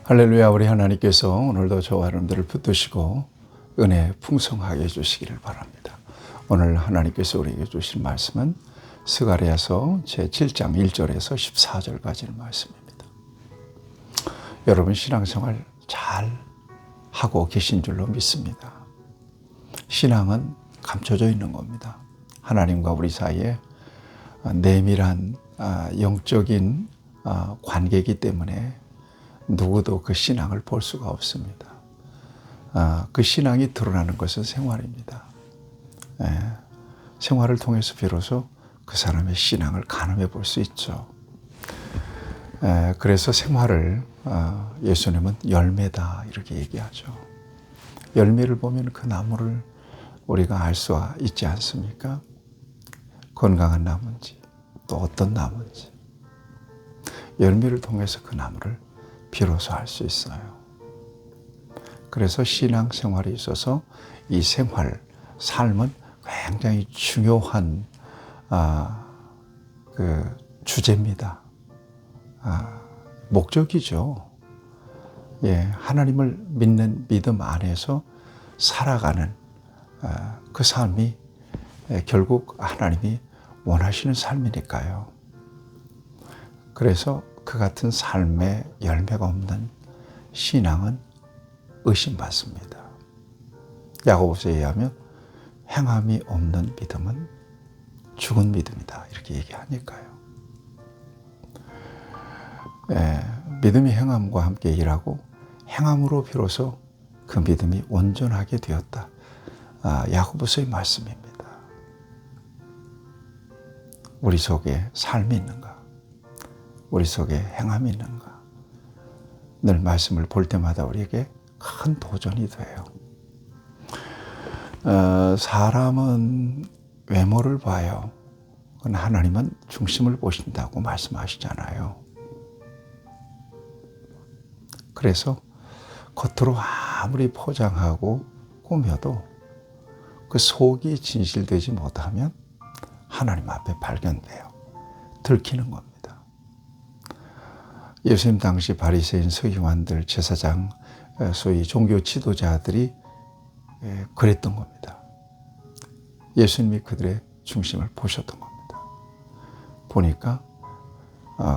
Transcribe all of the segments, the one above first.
할렐루야. 우리 하나님께서 오늘도 저와 여러분들을 붙드시고 은혜 풍성하게 해주시기를 바랍니다. 오늘 하나님께서 우리에게 주신 말씀은 스가랴서 제7장 1절에서 14절까지의 말씀입니다. 여러분 신앙생활 잘 하고 계신 줄로 믿습니다. 신앙은 감춰져 있는 겁니다. 하나님과 우리 사이에 내밀한 영적인 관계이기 때문에 누구도 그 신앙을 볼 수가 없습니다. 그 신앙이 드러나는 것은 생활입니다. 생활을 통해서 비로소 그 사람의 신앙을 가늠해 볼 수 있죠. 그래서 생활을 예수님은 열매다 이렇게 얘기하죠. 열매를 보면 그 나무를 우리가 알 수 있지 않습니까? 건강한 나무인지 또 어떤 나무인지 열매를 통해서 그 나무를 비로소 알 수 있어요. 그래서 신앙생활에 있어서 이 생활, 삶은 굉장히 중요한 그 주제입니다. 목적이죠. 하나님을 믿는 믿음 안에서 살아가는 그 삶이 결국 하나님이 원하시는 삶이니까요. 그래서 그 같은 삶의 열매가 없는 신앙은 의심받습니다. 야고보서에 의하면 행함이 없는 믿음은 죽은 믿음이다 이렇게 얘기하니까요. 믿음이 행함과 함께 일하고 행함으로 비로소 그 믿음이 온전하게 되었다. 야고보서의 말씀입니다. 우리 속에 삶이 있는가? 우리 속에 행함이 있는가? 늘 말씀을 볼 때마다 우리에게 큰 도전이 돼요. 사람은 외모를 봐요. 하나님은 중심을 보신다고 말씀하시잖아요. 그래서 겉으로 아무리 포장하고 꾸며도 그 속이 진실되지 못하면 하나님 앞에 발견돼요. 들키는 겁니다. 예수님 당시 바리새인 서기관들, 제사장, 소위 종교 지도자들이 그랬던 겁니다. 예수님이 그들의 중심을 보셨던 겁니다. 보니까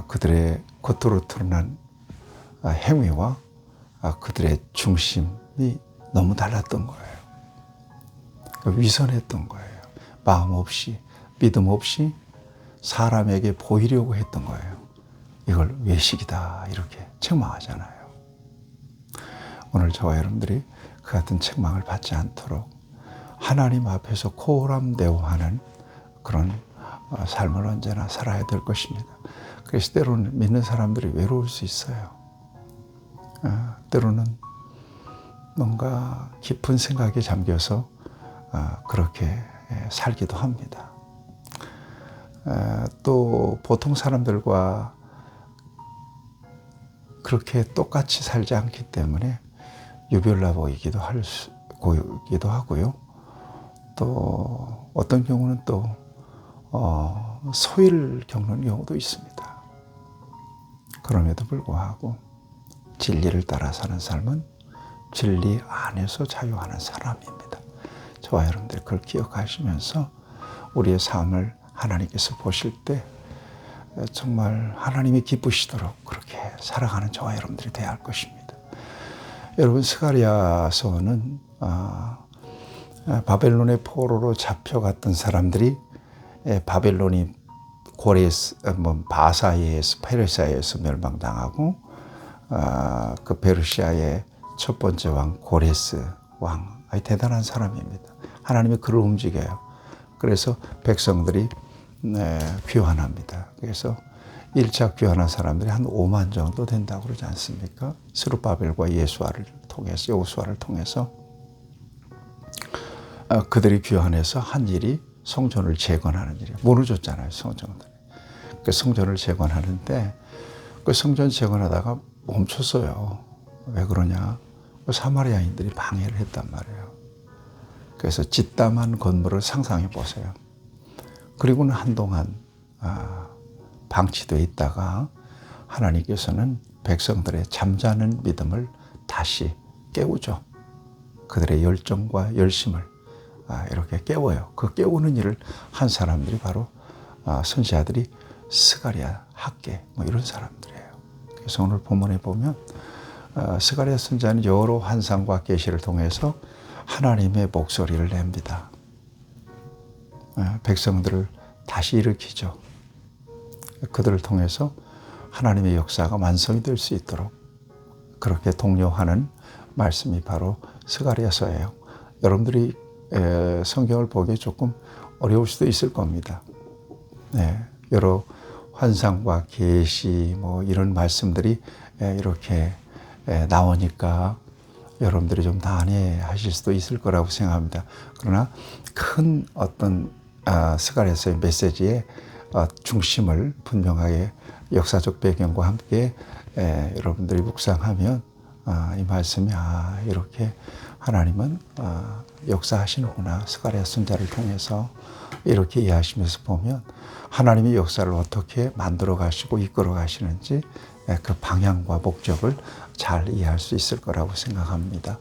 그들의 겉으로 드러난 행위와 그들의 중심이 너무 달랐던 거예요. 위선했던 거예요. 마음 없이, 믿음 없이 사람에게 보이려고 했던 거예요. 이걸 외식이다 이렇게 책망하잖아요. 오늘 저와 여러분들이 그 같은 책망을 받지 않도록 하나님 앞에서 코람대오하는 그런 삶을 언제나 살아야 될 것입니다. 그래서 때로는 믿는 사람들이 외로울 수 있어요. 때로는 뭔가 깊은 생각에 잠겨서 그렇게 살기도 합니다. 또 보통 사람들과 그렇게 똑같이 살지 않기 때문에 유별나 보이기도 하고요. 또 어떤 경우는 또 소위를 겪는 경우도 있습니다. 그럼에도 불구하고 진리를 따라 사는 삶은 진리 안에서 자유하는 사람입니다. 저와 여러분들 그걸 기억하시면서 우리의 삶을 하나님께서 보실 때 정말 하나님이 기쁘시도록 그렇게 살아가는 저와 여러분들이 되어야 할 것입니다. 여러분 스가랴서는 바벨론의 포로로 잡혀갔던 사람들이 바벨론이 바사에서 페르시아에서 멸망당하고 그 페르시아의 첫 번째 왕 고레스 왕 대단한 사람입니다. 하나님이 그를 움직여요. 그래서 백성들이 귀환합니다. 그래서 1차 귀환한 사람들이 한 5만 정도 된다고 그러지 않습니까? 스룹바벨과 여호수아를 통해서 그들이 귀환해서 한 일이 성전을 재건하는 일이에요. 무너졌잖아요, 성전들이. 그 성전을 재건하는데 그 성전 재건하다가 멈췄어요. 왜 그러냐? 사마리아인들이 방해를 했단 말이에요. 그래서 짓담한 건물을 상상해 보세요. 그리고는 한동안 방치되어 있다가 하나님께서는 백성들의 잠자는 믿음을 다시 깨우죠. 그들의 열정과 열심을 이렇게 깨워요. 그 깨우는 일을 한 사람들이 바로 선지자들이 스가랴, 학개 이런 사람들이에요. 그래서 오늘 본문에 보면 스가랴 선지자는 여러 환상과 계시를 통해서 하나님의 목소리를 냅니다. 백성들을 다시 일으키죠. 그들을 통해서 하나님의 역사가 완성이 될 수 있도록 그렇게 독려하는 말씀이 바로 스가랴서예요. 여러분들이 성경을 보기 조금 어려울 수도 있을 겁니다. 여러 환상과 계시 이런 말씀들이 이렇게 나오니까 여러분들이 좀 난해하실 수도 있을 거라고 생각합니다. 그러나 큰 어떤 스가랴서의 메시지의 중심을 분명하게 역사적 배경과 함께 여러분들이 묵상하면 이 말씀이 이렇게 하나님은 역사하시는구나. 스가랴 선지자를 통해서 이렇게 이해하시면서 보면 하나님의 역사를 어떻게 만들어 가시고 이끌어 가시는지 그 방향과 목적을 잘 이해할 수 있을 거라고 생각합니다.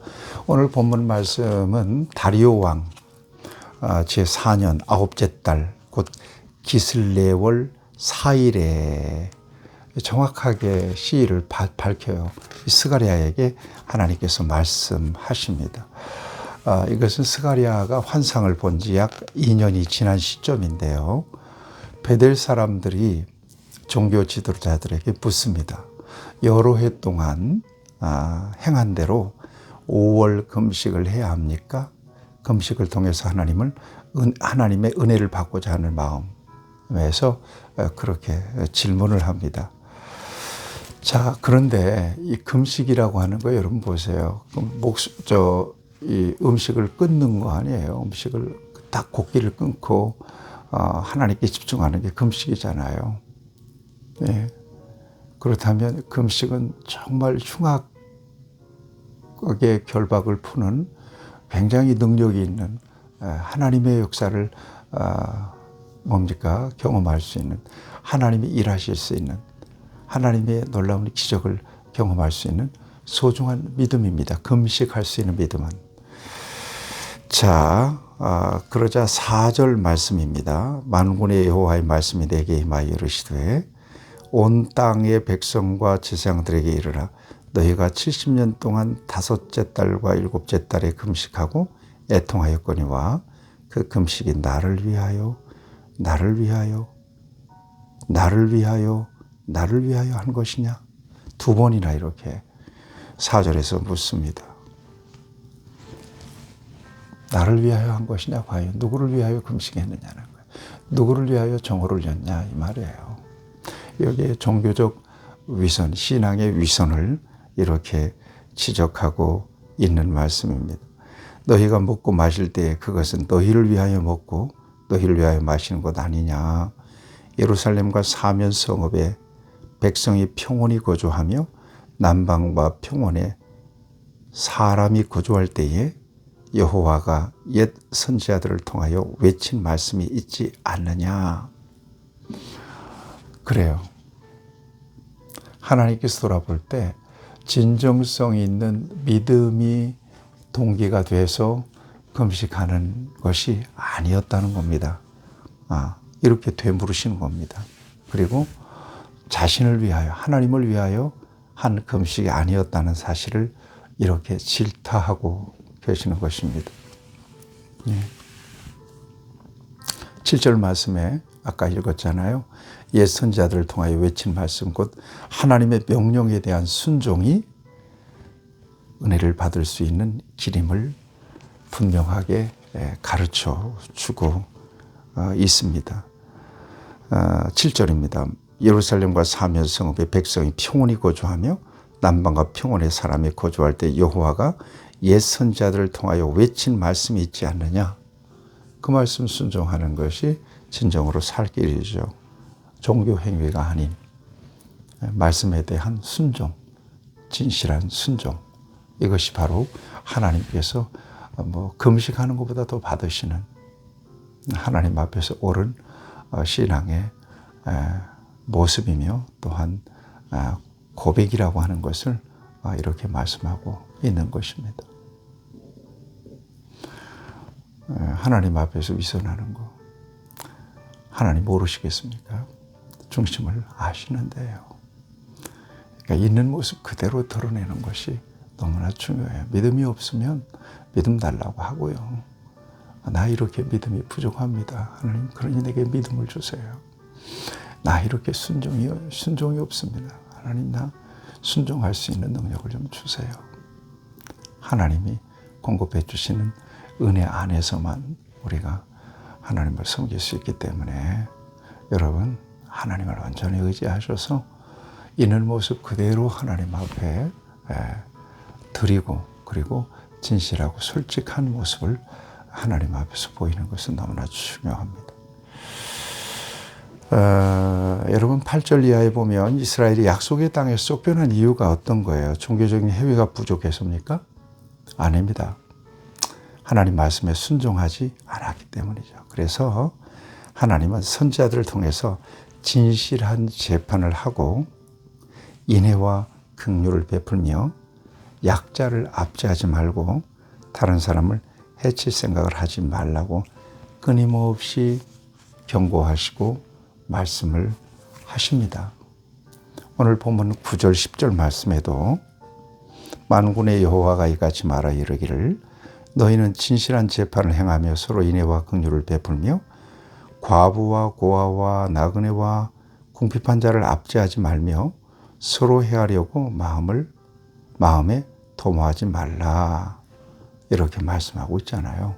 오늘 본문 말씀은 다리오 왕 제4년 9째 달 곧 기슬레월 4일에 정확하게 시일을 밝혀요. 스가랴에게 하나님께서 말씀하십니다. 이것은 스가랴가 환상을 본 지 약 2년이 지난 시점인데요. 베델 사람들이 종교 지도자들에게 묻습니다. 여러 해 동안 행한 대로 5월 금식을 해야 합니까? 금식을 통해서 하나님의 은혜를 받고자 하는 마음에서 그렇게 질문을 합니다. 자, 그런데 이 금식이라고 하는 거 여러분 보세요. 이 음식을 끊는 거 아니에요. 음식을 딱 고기를 끊고 하나님께 집중하는 게 금식이잖아요. 네. 그렇다면 금식은 정말 흉악의 결박을 푸는 굉장히 능력이 있는 하나님의 역사를 경험할 수 있는, 하나님이 일하실 수 있는, 하나님의 놀라운 기적을 경험할 수 있는 소중한 믿음입니다. 금식할 수 있는 믿음은. 자, 그러자 4절 말씀입니다. 만군의 여호와의 말씀이 내게 임하여 이르시되 온 땅의 백성과 제사장들에게 이르라. 너희가 70년 동안 5째 달과 7째 달에 금식하고 애통하였거니와 그 금식이 나를 위하여 한 것이냐? 2번이나 이렇게 4절에서 묻습니다. 나를 위하여 한 것이냐? 과연 누구를 위하여 금식했느냐는 거예요. 누구를 위하여 정오를 졌냐 이 말이에요. 여기에 종교적 위선, 신앙의 위선을 이렇게 지적하고 있는 말씀입니다. 너희가 먹고 마실 때에 그것은 너희를 위하여 먹고 너희를 위하여 마시는 것 아니냐. 예루살렘과 사면 성읍에 백성이 평온히 거주하며 남방과 평원에 사람이 거주할 때에 여호와가 옛 선지자들을 통하여 외친 말씀이 있지 않느냐. 그래요. 하나님께서 돌아볼 때 진정성 있는 믿음이 동기가 돼서 금식하는 것이 아니었다는 겁니다. 이렇게 되물으시는 겁니다. 그리고 자신을 위하여, 하나님을 위하여 한 금식이 아니었다는 사실을 이렇게 질타하고 계시는 것입니다. 7절 말씀에 아까 읽었잖아요. 옛 선지자들을 통하여 외친 말씀, 곧 하나님의 명령에 대한 순종이 은혜를 받을 수 있는 길임을 분명하게 가르쳐 주고 있습니다. 7절입니다. 예루살렘과 사면 성읍의 백성이 평온히 거주하며 남방과 평원의 사람이 거주할 때 여호와가 옛 선지자들을 통하여 외친 말씀이 있지 않느냐. 그 말씀 순종하는 것이 진정으로 살 길이죠. 종교 행위가 아닌 말씀에 대한 순종, 진실한 순종. 이것이 바로 하나님께서 금식하는 것보다 더 받으시는 하나님 앞에서 옳은 신앙의 모습이며 또한 고백이라고 하는 것을 이렇게 말씀하고 있는 것입니다. 하나님 앞에서 위선하는 거 하나님 모르시겠습니까? 중심을 아시는데요. 그러니까 있는 모습 그대로 드러내는 것이 너무나 중요해요. 믿음이 없으면 믿음 달라고 하고요. 나 이렇게 믿음이 부족합니다. 하나님 그러니 내게 믿음을 주세요. 나 이렇게 순종이 없습니다. 하나님 나 순종할 수 있는 능력을 좀 주세요. 하나님이 공급해 주시는 은혜 안에서만 우리가 하나님을 섬길 수 있기 때문에 여러분 하나님을 온전히 의지하셔서 있는 모습 그대로 하나님 앞에 드리고 그리고 진실하고 솔직한 모습을 하나님 앞에서 보이는 것은 너무나 중요합니다. 여러분 8절 이하에 보면 이스라엘이 약속의 땅에 쫓겨난 이유가 어떤 거예요? 종교적인 행위가 부족해서입니까? 아닙니다. 하나님 말씀에 순종하지 않았기 때문이죠. 그래서 하나님은 선지자들을 통해서 진실한 재판을 하고 인애와 긍휼을 베풀며 약자를 압제하지 말고 다른 사람을 해칠 생각을 하지 말라고 끊임없이 경고하시고 말씀을 하십니다. 오늘 본문 9절 10절 말씀에도 만군의 여호와가 이같이 말하 이르기를 너희는 진실한 재판을 행하며 서로 인애와 긍휼을 베풀며 과부와 고아와 나그네와 궁핍한 자를 압제하지 말며 서로 해하려고 마음에 도모하지 말라. 이렇게 말씀하고 있잖아요.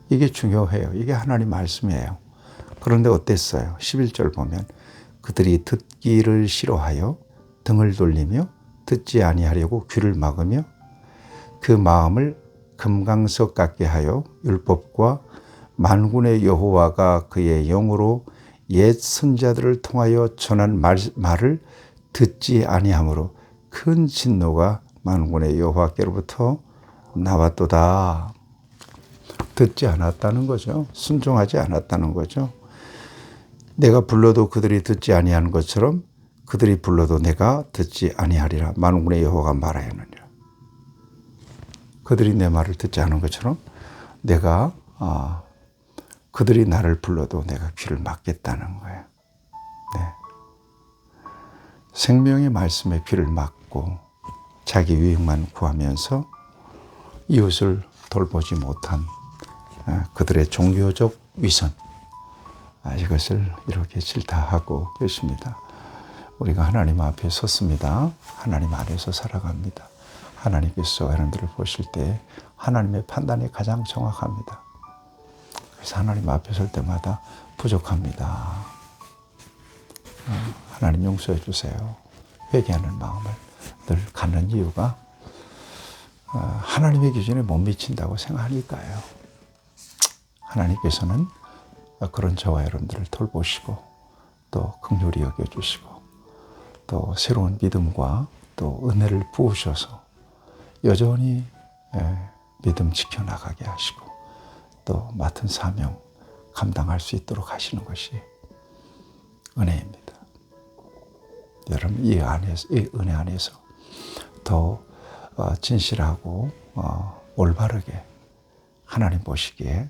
이게 중요해요. 이게 하나님 말씀이에요. 그런데 어땠어요? 11절 보면 그들이 듣기를 싫어하여 등을 돌리며 듣지 아니하려고 귀를 막으며 그 마음을 금강석 같게 하여 율법과 만군의 여호와가 그의 영으로 옛 선자들을 통하여 전한 말을 듣지 아니하므로 큰 진노가 만군의 여호와께로부터 나왔도다. 듣지 않았다는 거죠. 순종하지 않았다는 거죠. 내가 불러도 그들이 듣지 아니하는 것처럼 그들이 불러도 내가 듣지 아니하리라. 만군의 여호와가 말하였느니라. 그들이 내 말을 듣지 않은 것처럼 내가 그들이 나를 불러도 내가 귀를 막겠다는 거예요. 네. 생명의 말씀에 귀를 막고 자기 유익만 구하면서 이웃을 돌보지 못한 그들의 종교적 위선, 이것을 이렇게 질타하고 계십니다. 우리가 하나님 앞에 섰습니다. 하나님 안에서 살아갑니다. 하나님께서 여러분들을 보실 때 하나님의 판단이 가장 정확합니다. 그래서 하나님 앞에 설 때마다 부족합니다. 하나님 용서해 주세요. 회개하는 마음을 늘 갖는 이유가 하나님의 기준에 못 미친다고 생각하니까요. 하나님께서는 그런 저와 여러분들을 돌보시고 또 긍휼히 여겨주시고 또 새로운 믿음과 또 은혜를 부으셔서 여전히 믿음 지켜나가게 하시고 또 맡은 사명 감당할 수 있도록 하시는 것이 은혜입니다. 여러분 이 은혜 안에서 더 진실하고 올바르게 하나님 보시기에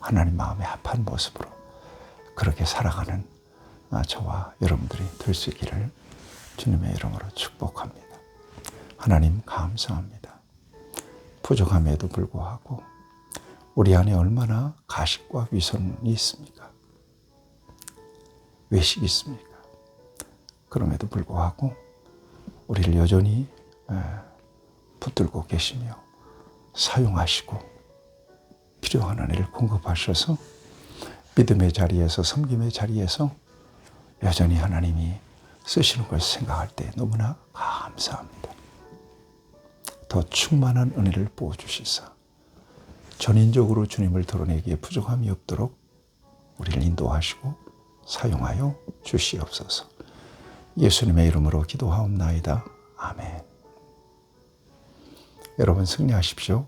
하나님 마음에 합한 모습으로 그렇게 살아가는 저와 여러분들이 될 수 있기를 주님의 이름으로 축복합니다. 하나님 감사합니다. 부족함에도 불구하고 우리 안에 얼마나 가식과 위선이 있습니까? 외식이 있습니까? 그럼에도 불구하고 우리를 여전히 붙들고 계시며 사용하시고 필요한 은혜를 공급하셔서 믿음의 자리에서 섬김의 자리에서 여전히 하나님이 쓰시는 걸 생각할 때 너무나 감사합니다. 더 충만한 은혜를 부어주시사 전인적으로 주님을 드러내기에 부족함이 없도록 우리를 인도하시고 사용하여 주시옵소서. 예수님의 이름으로 기도하옵나이다. 아멘. 여러분 승리하십시오.